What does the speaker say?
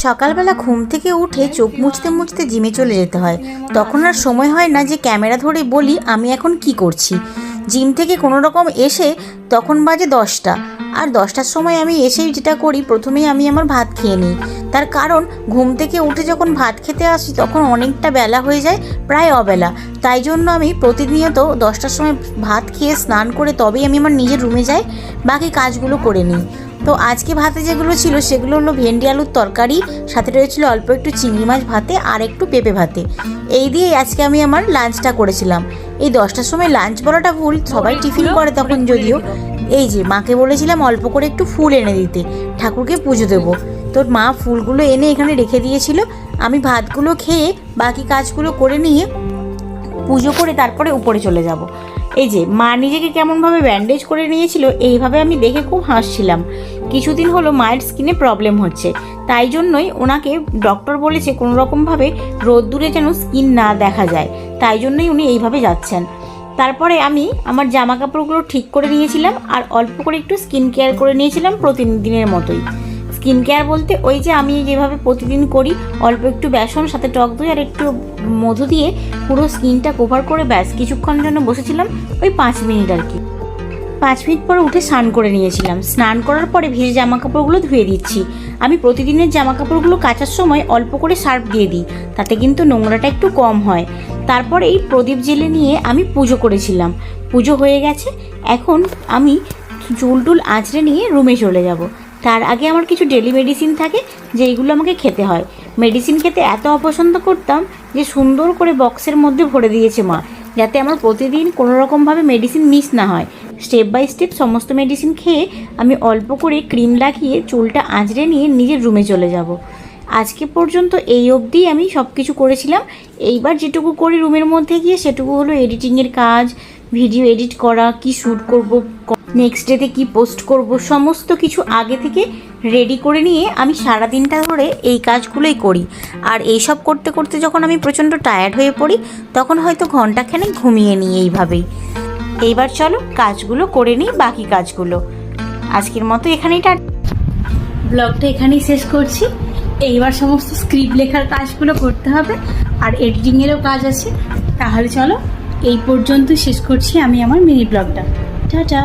সকালবেলা ঘুম থেকে উঠে চোখ মুছতে মুছতে জিমে চলে যেতে হয়। তখন আর সময় হয় না যে ক্যামেরা ধরে বলি আমি এখন কি করছি। জিম থেকে কোনো রকম এসে তখন বাজে 10টা, আর 10টার সময় আমি এসেই যেটা করি, প্রথমেই আমি আমার ভাত খেয়ে নিই। তার কারণ ঘুম থেকে উঠে যখন ভাত খেতে আসি তখন অনেকটা বেলা হয়ে যায়, প্রায় অবেলা। তাই জন্য আমি প্রতিনিয়ত 10টার সময় ভাত খেয়ে স্নান করে তবেই আমি আমার নিজের রুমে যাই, বাকি কাজগুলো করে নিই। তো আজকে ভাতে যেগুলো ছিল সেগুলো হলো ভেন্ডি আলুর তরকারি, সাথে রয়েছিল অল্প একটু চিংড়ি মাছ ভাতে আর একটু পেঁপে ভাতে। এই দিয়ে আজকে আমি আমার লাঞ্চটা করেছিলাম। এই 10টার সময় লাঞ্চ বলাটা ভুল, সবাই টিফিন করে তখন যদিও। এই যে মাকে বলেছিলাম অল্প করে একটু ফুল এনে দিতে, ঠাকুরকে পুজো দেবো। তো মা ফুলগুলো এনে এখানে রেখে দিয়েছিল। আমি ভাতগুলো খেয়ে বাকি কাজগুলো করে নিয়ে পুজো করে তারপরে উপরে চলে যাব। এই যে মা নিজেকে কেমনভাবে ব্যান্ডেজ করে নিয়েছিল, এইভাবে আমি দেখে খুব হাসছিলাম। কিছুদিন হলো মায়ের স্কিনে প্রবলেম হচ্ছে, তাই জন্যই ওনাকে ডক্টর বলেছে কোনো রকমভাবে রোদ্দুরে যেন স্কিন না দেখা যায়, তাই জন্যই উনি এইভাবে যাচ্ছেন। তারপরে আমি আমার জামা কাপড়গুলো ঠিক করে নিয়েছিলাম আর অল্প করে একটু স্কিন কেয়ার করে নিয়েছিলাম প্রতিদিনের মতোই। স্কিন কেয়ার বলতে ওই যে আমি যেভাবে প্রতিদিন করি, অল্প একটু বেসন সাথে টক দই আর একটু মধু দিয়ে পুরো স্কিনটা কভার করে ব্যাস কিছুক্ষণ জন্য বসেছিলাম, ওই 5 মিনিট আর কি। 5 মিনিট পরে উঠে স্নান করে নিয়েছিলাম। স্নান করার পরে ভেজে জামা কাপড়গুলো ধুয়ে দিচ্ছি। আমি প্রতিদিনের জামা কাপড়গুলো কাচার সময় অল্প করে সার্ফ দিয়ে দিই, তাতে কিন্তু নোংরাটা একটু কম হয়। তারপরে এই প্রদীপ জেলে নিয়ে আমি পুজো করেছিলাম। পুজো হয়ে গেছে, এখন আমি চুল টুল আঁচড়ে নিয়ে রুমে চলে যাব। তার আগে আমার কিছু ডেলি মেডিসিন থাকে যেইগুলো আমাকে খেতে হয়। মেডিসিন খেতে এত অপছন্দ করতাম যে সুন্দর করে বক্সের মধ্যে ভরে দিয়েছে মা, যাতে আমার প্রতিদিন কোনো রকমভাবে মেডিসিন মিস না হয়। স্টেপ বাই স্টেপ সমস্ত মেডিসিন খেয়ে আমি অল্প করে ক্রিম লাগিয়ে চুলটা আঁচড়ে নিয়ে নিজের রুমে চলে যাব। আজকে পর্যন্ত এই অবধি আমি সব কিছু করেছিলাম। এইবার যেটুকু করি রুমের মধ্যে গিয়ে সেটুকু হলো এডিটিংয়ের কাজ, ভিডিও এডিট করা, কি শ্যুট করব, নেক্সট ডেতে কি পোস্ট করব, সমস্ত কিছু আগে থেকে রেডি করে নিয়ে আমি সারা দিনটা ধরে এই কাজগুলোই করি। আর এইসব করতে করতে যখন আমি প্রচণ্ড টায়ার্ড হয়ে পড়ি তখন হয়তো ঘন্টাখানেক ঘুমিয়ে নিই এইভাবেই। এইবার চলো কাজগুলো করে নিই, বাকি কাজগুলো। আজকের মতো এখানেই ব্লগটা এখানেই শেষ করছি। এইবার সমস্ত স্ক্রিপ্ট লেখার কাজগুলো করতে হবে আর এডিটিংয়েরও কাজ আছে। তাহলে চলো এই পর্যন্ত শেষ করছি আমি আমার মিনি ব্লগটা। টাটা।